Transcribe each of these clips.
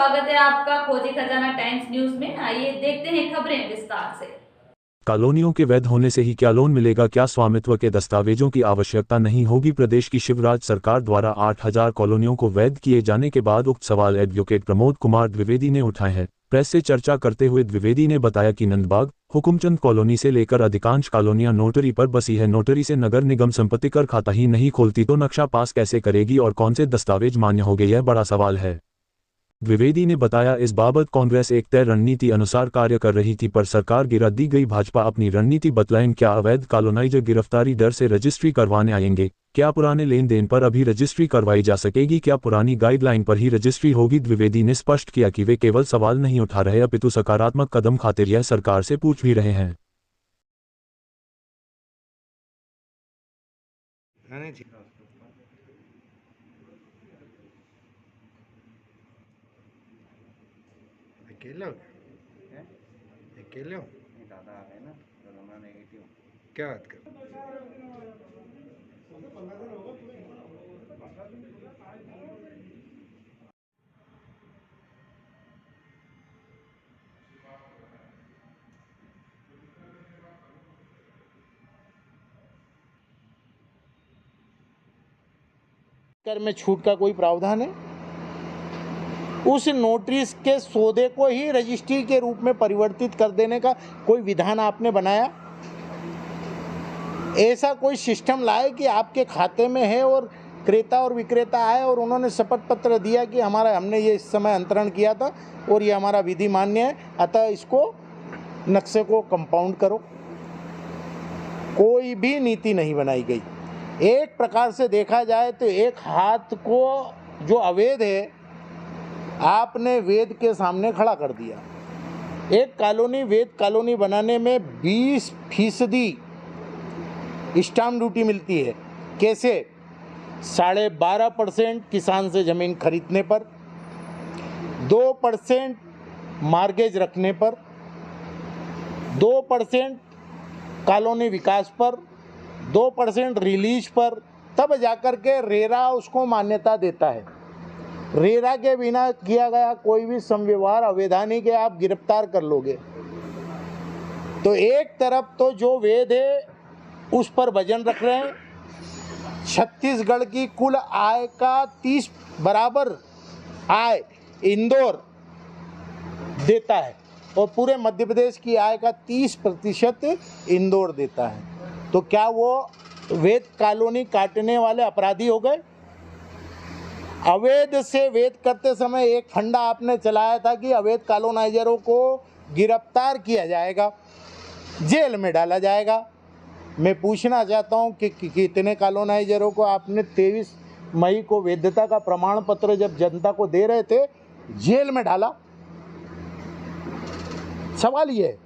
स्वागत है आपका खोजी खजाना टाइम्स न्यूज में। आइए देखते हैं खबरें विस्तार से। कॉलोनियों के वैध होने से ही क्या लोन मिलेगा? क्या स्वामित्व के दस्तावेजों की आवश्यकता नहीं होगी? प्रदेश की शिवराज सरकार द्वारा 8,000 कॉलोनियों को वैध किए जाने के बाद उक्त सवाल एडवोकेट प्रमोद कुमार द्विवेदी ने उठाए हैं। प्रेस से चर्चा करते हुए द्विवेदी ने बताया कि नंदबाग, हुकुमचंद कॉलोनी से लेकर अधिकांश कॉलोनियां नोटरी पर बसी है। नोटरी से नगर निगम संपत्ति कर खाता ही नहीं खोलती तो नक्शा पास कैसे करेगी और कौन से दस्तावेज मान्य होंगे, यह बड़ा सवाल है। द्विवेदी ने बताया, इस बाबत कांग्रेस एक तय रणनीति अनुसार कार्य कर रही थी, पर सरकार गिरा दी गई। भाजपा अपनी रणनीति बतलाएं। क्या अवैध कॉलोनाइजर गिरफ्तारी डर से रजिस्ट्री करवाने आएंगे? क्या पुराने लेन देन पर अभी रजिस्ट्री करवाई जा सकेगी? क्या पुरानी गाइडलाइन पर ही रजिस्ट्री होगी? द्विवेदी ने स्पष्ट किया कि वे केवल सवाल नहीं उठा रहे अपितु सकारात्मक कदम खातिर यह सरकार से पूछ भी रहे हैं। अकेले हो अकेले हो दादा आ गए ना, कोरोना नेगेटिव। क्या बात कर कर में छूट का कोई प्रावधान है? उस नोटिस के सौदे को ही रजिस्ट्री के रूप में परिवर्तित कर देने का कोई विधान आपने बनाया? ऐसा कोई सिस्टम लाए कि आपके खाते में है और क्रेता और विक्रेता आए और उन्होंने शपथ पत्र दिया कि हमने ये इस समय अंतरण किया था और ये हमारा विधि मान्य है, अतः इसको नक्शे को कंपाउंड करो। कोई भी नीति नहीं बनाई गई। एक प्रकार से देखा जाए तो एक हाथ को जो अवैध है आपने वेद के सामने खड़ा कर दिया। एक कॉलोनी वैध कॉलोनी बनाने में 20% स्टाम्प ड्यूटी मिलती है। कैसे? 12.5% किसान से ज़मीन खरीदने पर, 2% मार्गेज रखने पर, 2% कॉलोनी विकास पर, 2% रिलीज पर, तब जाकर के रेरा उसको मान्यता देता है। रेरा के बिना किया गया कोई भी संव्यवहार अवैधानिक है, आप गिरफ्तार कर लोगे। तो एक तरफ तो जो वेद है उस पर वजन रख रहे हैं। छत्तीसगढ़ की कुल आय का 30 बराबर आय इंदौर देता है और पूरे मध्य प्रदेश की आय का 30% इंदौर देता है। तो क्या वो वैध कॉलोनी काटने वाले अपराधी हो गए? अवैध से वैध करते समय एक फंडा आपने चलाया था कि अवैध कॉलोनाइजरों को गिरफ्तार किया जाएगा, जेल में डाला जाएगा। मैं पूछना चाहता हूं कि कितने कॉलोनाइजरों को आपने 23 मई को वैधता का प्रमाण पत्र जब जनता को दे रहे थे जेल में डाला? सवाल ये है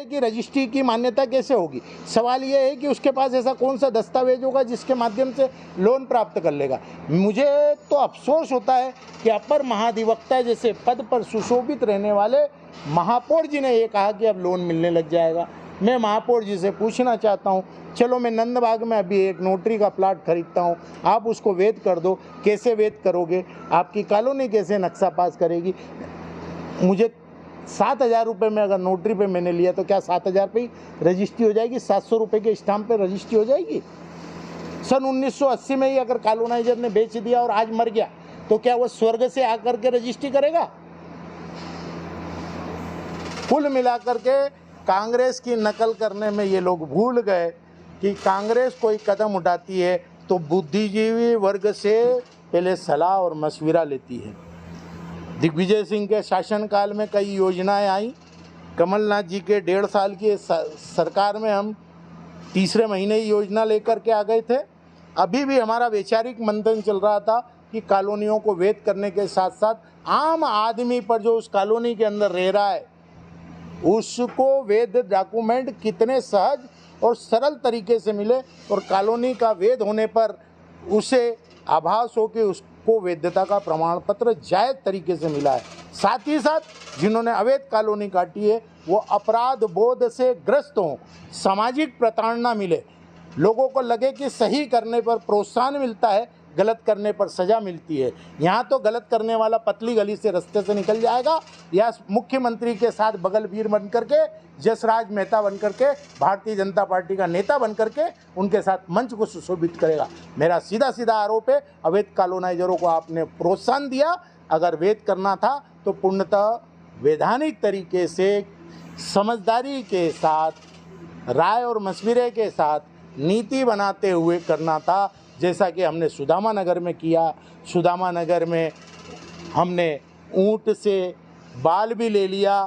कि रजिस्ट्री की मान्यता कैसे होगी। सवाल यह है कि उसके पास ऐसा कौन सा दस्तावेज होगा जिसके माध्यम से लोन प्राप्त कर लेगा। मुझे तो अफसोस होता है कि अपर महाधिवक्ता जैसे पद पर सुशोभित रहने वाले महापौर जी ने ये कहा कि अब लोन मिलने लग जाएगा। मैं महापौर जी से पूछना चाहता हूँ, चलो मैं नंदबाग में अभी एक नोटरी का प्लाट खरीदता हूँ, आप उसको वैध कर दो। कैसे वैध करोगे? आपकी कॉलोनी कैसे नक्शा पास करेगी? मुझे 7,000 रुपये में अगर नोटरी पे मैंने लिया तो क्या 7,000 पे ही रजिस्ट्री हो जाएगी? 700 रुपये के स्टाम्प पे रजिस्ट्री हो जाएगी? सन 1980 में ही अगर कॉलोनाइजर ने बेच दिया और आज मर गया तो क्या वो स्वर्ग से आकर के रजिस्ट्री करेगा? कुल मिलाकर के कांग्रेस की नकल करने में ये लोग भूल गए कि कांग्रेस कोई कदम उठाती है तो बुद्धिजीवी वर्ग से पहले सलाह और मशविरा लेती है। दिग्विजय सिंह के शासनकाल में कई योजनाएं आई। कमलनाथ जी के 1.5 साल की सरकार में हम तीसरे महीने ही योजना लेकर के आ गए थे। अभी भी हमारा वैचारिक मंथन चल रहा था कि कॉलोनियों को वैध करने के साथ साथ आम आदमी पर जो उस कॉलोनी के अंदर रह रहा है उसको वैध डॉक्यूमेंट कितने सहज और सरल तरीके से मिले और कॉलोनी का वैध होने पर उसे आभास हो कि उसको वैधता का प्रमाण पत्र जायज़ तरीके से मिला है। साथ ही साथ जिन्होंने अवैध कॉलोनी काटी है वो अपराध बोध से ग्रस्त हों, सामाजिक प्रताड़ना मिले, लोगों को लगे कि सही करने पर प्रोत्साहन मिलता है, गलत करने पर सज़ा मिलती है। यहाँ तो गलत करने वाला पतली गली से रास्ते से निकल जाएगा या मुख्यमंत्री के साथ बगलवीर बन करके, जसराज मेहता बन करके, भारतीय जनता पार्टी का नेता बन करके उनके साथ मंच को सुशोभित करेगा। मेरा सीधा सीधा आरोप है, अवैध कॉलोनाइजरों को आपने प्रोत्साहन दिया। अगर वैध करना था तो पूर्णतः वैधानिक तरीके से, समझदारी के साथ, राय और मशवरे के साथ नीति बनाते हुए करना था, जैसा कि हमने सुदामा नगर में किया। सुदामा नगर में हमने ऊंट से बाल भी ले लिया,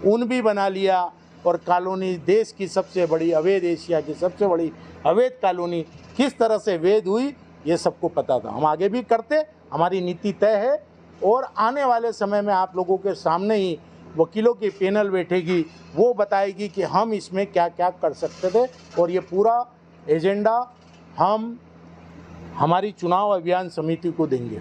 ऊन भी बना लिया और कॉलोनी देश की सबसे बड़ी अवैध, एशिया की सबसे बड़ी अवैध कॉलोनी किस तरह से वैध हुई ये सबको पता था। हम आगे भी करते, हमारी नीति तय है और आने वाले समय में आप लोगों के सामने ही वकीलों की पैनल बैठेगी, वो बताएगी कि हम इसमें क्या क्या कर सकते थे और ये पूरा एजेंडा हम हमारी चुनाव अभियान समिति को देंगे।